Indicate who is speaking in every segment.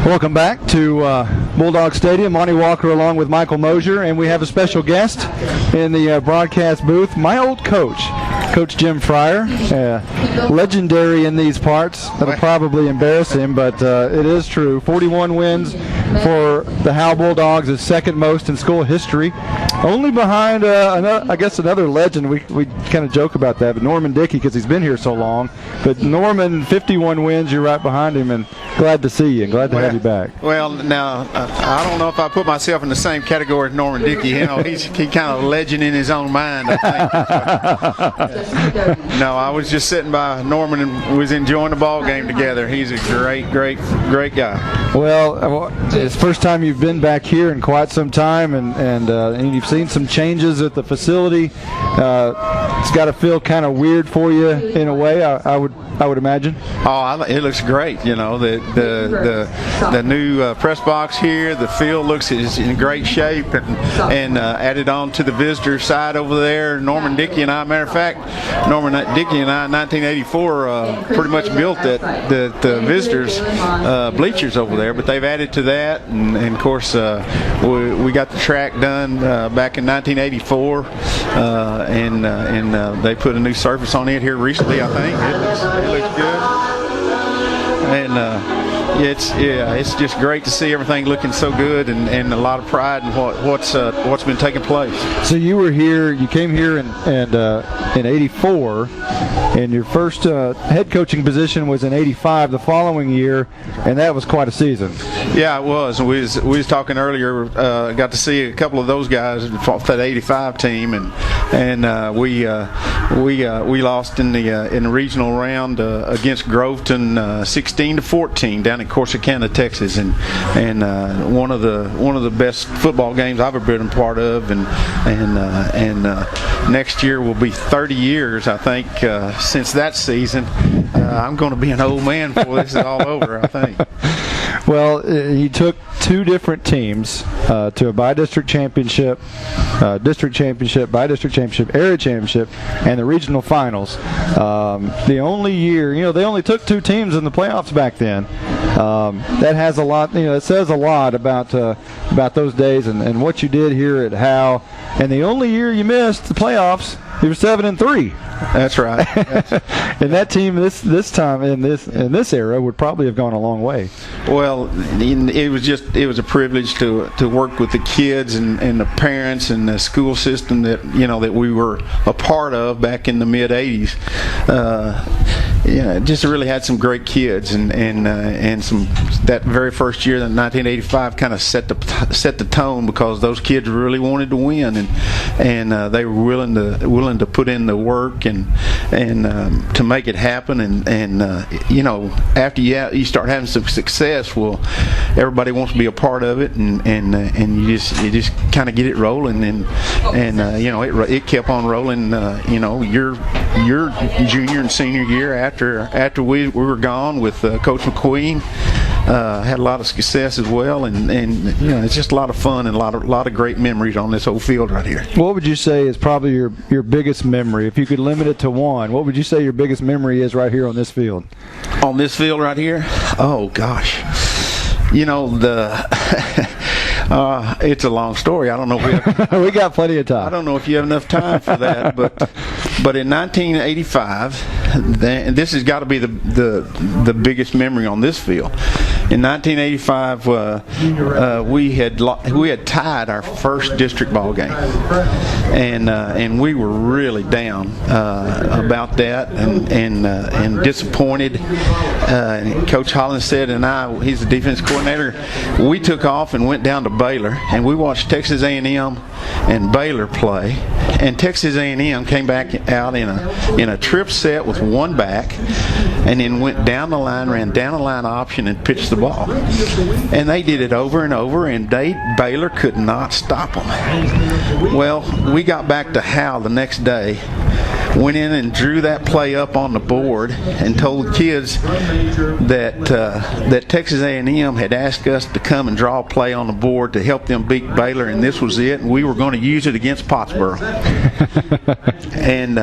Speaker 1: Welcome back to Bulldog Stadium. Monty Walker along with Michael Mosier, and we have a special guest in the broadcast booth, my old coach, Coach Jim Fryar, legendary in these parts. That'll probably embarrass him, but it is true. 41 wins for the Howe Bulldogs is second most in school history. Only behind, another legend. We kind of joke about that, but Norman Dickey, because he's been here so long. But Norman, 51 wins, you're right behind him, and glad to see you and glad to have you back.
Speaker 2: Well, now, I don't know if I put myself in the same category as Norman Dickey. You know, he's kind of a legend in his own mind, I think. No, I was just sitting by Norman and was enjoying the ball game together. He's a great guy.
Speaker 1: Well, it's the first time you've been back here in quite some time, and you've seen some changes at the facility. It's got to feel kind of weird for you in a way, I would imagine.
Speaker 2: Oh, it looks great. You know, the new press box here, the field looks in great shape, and added on to the visitor side over there. Norman Dickey and I, matter of fact, Norman Dickey and I in 1984 pretty much built the visitors bleachers over there, but they've added to that, and of course we got the track done back in 1984, and they put a new surface on it here recently, I think. It looks good, and it's just great to see everything looking so good, and a lot of pride in what's been taking place.
Speaker 1: So you came here in '84, and your first head coaching position was in '85 the following year, and that was quite a season.
Speaker 2: Yeah, it was. We was talking earlier. Got to see a couple of those guys off that '85 team, and we lost in the regional round against Groveton 16-14 down in Corsicana, Texas, and one of the best football games I've ever been a part of, and next year will be 30 years, I think, since that season. I'm going to be an old man before this is all over, I think.
Speaker 1: Well, you took two different teams to a bi-district championship, bi-district championship, area championship, and the regional finals. The only year, they only took two teams in the playoffs back then. That has a lot, it says a lot about those days and what you did here at Howe. And the only year you missed the playoffs, you were 7-3.
Speaker 2: That's right.
Speaker 1: And that team this time in this era would probably have gone a long way.
Speaker 2: Well, it was a privilege to work with the kids and the parents and the school system that we were a part of back in the mid '80s. Just really had some great kids, and some that very first year, in 1985, kind of set the tone, because those kids really wanted to win, and they were willing to put in the work and to make it happen, and after you start having some success, well, everybody wants to be a part of it, and you just kind of get it rolling, and it kept on rolling. Your junior and senior year after we were gone with Coach McQueen. Had a lot of success as well, and it's just a lot of fun and a lot of great memories on this old field right here.
Speaker 1: What would you say is probably your biggest memory? If you could limit it to one, what would you say your biggest memory is right here on this field?
Speaker 2: On this field right here? Oh, gosh. It's a long story. I don't know if
Speaker 1: we got plenty of time.
Speaker 2: I don't know if you have enough time for that, but in 1985, this has got to be the biggest memory on this field. In 1985, we had tied our first district ball game, and we were really down about that and disappointed. And Coach Hollinsted and he's the defense coordinator. We took off and went down to Baylor, and we watched Texas A&M and Baylor play. And Texas A&M came back out in a trip set with one back, and then went down the line, ran down the line option, and pitched the ball. And they did it over and over, and Baylor could not stop them. Well, we got back to Howe the next day went in and drew that play up on the board and told the kids that Texas A&M had asked us to come and draw a play on the board to help them beat Baylor, and this was it, and we were going to use it against Pottsboro. And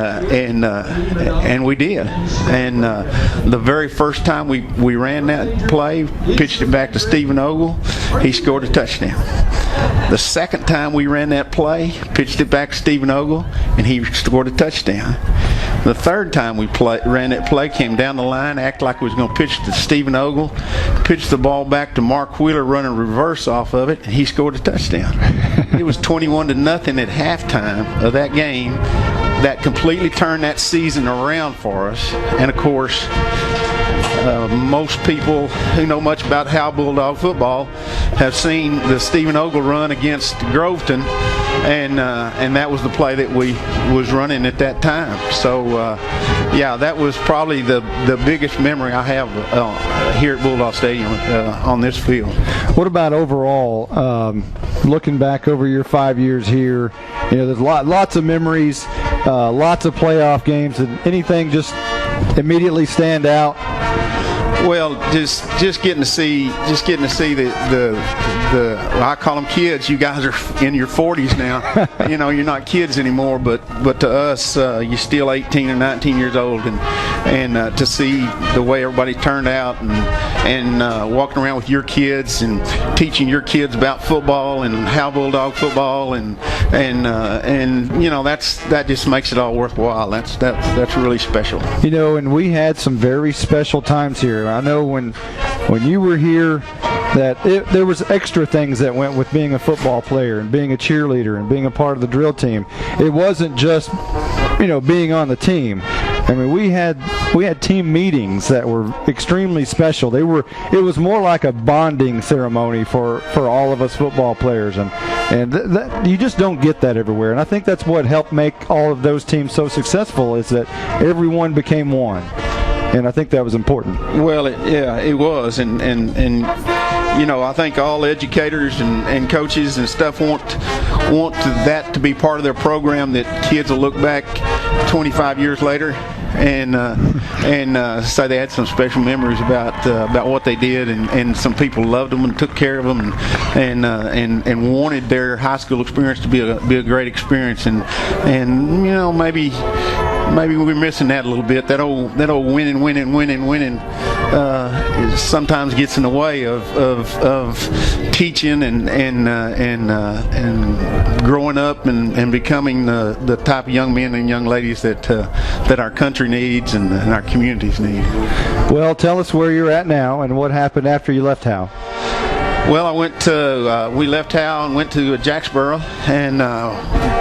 Speaker 2: we did. And the very first time we ran that play, pitched it back to Stephen Ogle, he scored a touchdown. The second time we ran that play, pitched it back to Stephen Ogle, and he scored a touchdown. The third time we ran that play, came down the line, acted like we was going to pitch to Stephen Ogle, pitched the ball back to Mark Wheeler, running reverse off of it, and he scored a touchdown. It was 21-0 at halftime of that game. That completely turned that season around for us. And of course, most people who know much about Howe Bulldog football have seen the Stephen Ogle run against Groveton, and that was the play that we was running at that time. So yeah, that was probably the biggest memory I have here at Bulldog Stadium on this field.
Speaker 1: What about overall, looking back over your 5 years here? There's lots of memories, lots of playoff games, and anything just immediately stand out?
Speaker 2: Well, just getting to see the I call them kids. You guys are in your 40s now. You're not kids anymore, but to us, you're still 18 or 19 years old, and to see the way everybody turned out and walking around with your kids and teaching your kids about football and Howe Bulldog football and that just makes it all worthwhile. That's really special.
Speaker 1: And we had some very special times here. I know when you were here that there was extra things that went with being a football player and being a cheerleader and being a part of the drill team. It wasn't just being on the team. I mean, we had team meetings that were extremely special. It was more like a bonding ceremony for all of us football players, and that you just don't get that everywhere. And I think that's what helped make all of those teams so successful, is that everyone became one. And I think that was important.
Speaker 2: Well, it was, and I think all educators and coaches and stuff want that to be part of their program, that kids will look back 25 years later and say they had some special memories about what they did, and some people loved them and took care of them and wanted their high school experience to be a great experience, and maybe we're missing that a little bit. That old winning sometimes gets in the way of teaching and growing up and becoming the type of young men and young ladies that our country needs and our communities need.
Speaker 1: Well, tell us where you're at now and what happened after you left Howe.
Speaker 2: Well, we left Howe and went to Jacksboro and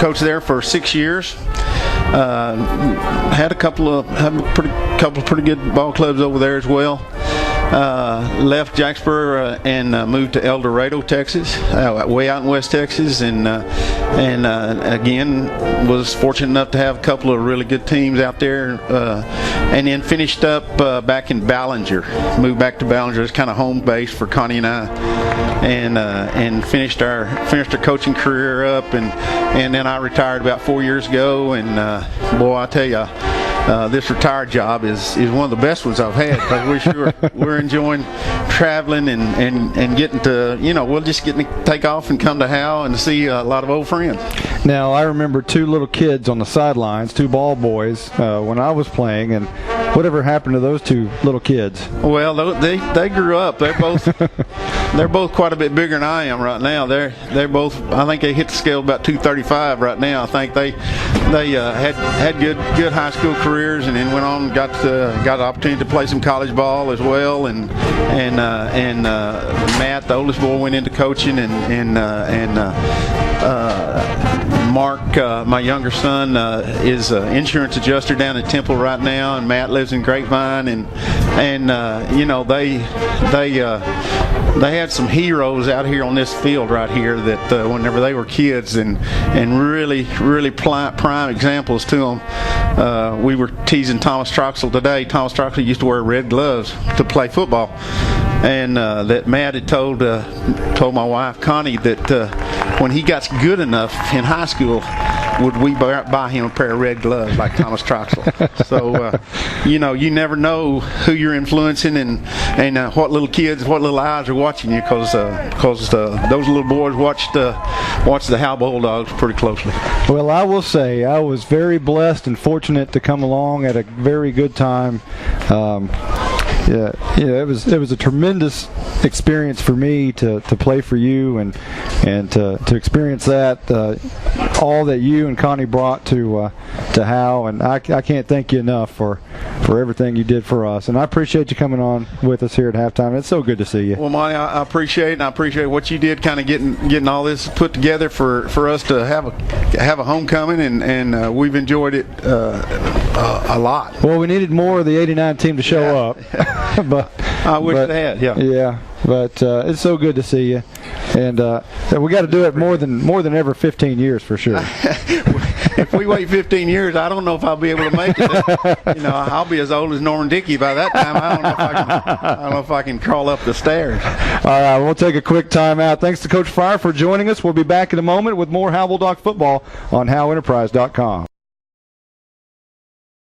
Speaker 2: coached there for 6 years. Had a couple of pretty good ball clubs over there as well. Left Jacksboro and moved to El Dorado, Texas, way out in West Texas, and again was fortunate enough to have a couple of really good teams out there, and then finished up back in Ballinger. Moved back to Ballinger. It's kind of home base for Connie and I, and finished our coaching career up, and then I retired about 4 years ago, and boy, I tell you. This retired job is one of the best ones I've had, because we're enjoying traveling and getting to, we're just getting to take off and come to Howe and see a lot of old friends.
Speaker 1: Now, I remember two little kids on the sidelines, two ball boys, when I was playing, and whatever happened to those two little kids?
Speaker 2: Well, they grew up. They're both quite a bit bigger than I am right now. They're both. I think they hit the scale about 235 right now. I think they had good high school careers, and then went on and got the opportunity to play some college ball as well. And Matt, the oldest boy, went into coaching, and Mark, my younger son, is an insurance adjuster down at Temple right now, and Matt lives in Grapevine, and they had some heroes out here on this field right here that whenever they were kids, and really prime examples to them. We were teasing Thomas Troxell today. Thomas Troxell used to wear red gloves to play football, and that Matt had told my wife Connie that when he got good enough in high school, would we buy him a pair of red gloves like Thomas Troxell. So, you never know who you're influencing and what little kids, what little eyes are watching you, because those little boys watch the Howe Bulldogs pretty closely.
Speaker 1: Well, I will say I was very blessed and fortunate to come along at a very good time. It was a tremendous experience for me to play for you and to experience that, all that you and Connie brought to Howe, and I can't thank you enough for everything you did for us, and I appreciate you coming on with us here at halftime. It's so good to see you.
Speaker 2: Well, Monty, I appreciate it, and I appreciate what you did, kind of getting all this put together for us to have a homecoming, and we've enjoyed it a lot.
Speaker 1: Well, we needed more of the '89 team to show up, but
Speaker 2: I wish they had.
Speaker 1: Yeah, but it's so good to see you, and we got to do it more than ever 15 years for sure.
Speaker 2: If we wait 15 years, I don't know if I'll be able to make it. I'll be as old as Norman Dickey by that time. I don't know if I can crawl up the stairs.
Speaker 1: All right, we'll take a quick timeout. Thanks to Coach Fryar for joining us. We'll be back in a moment with more Howe Bulldog football on HoweEnterprise.com.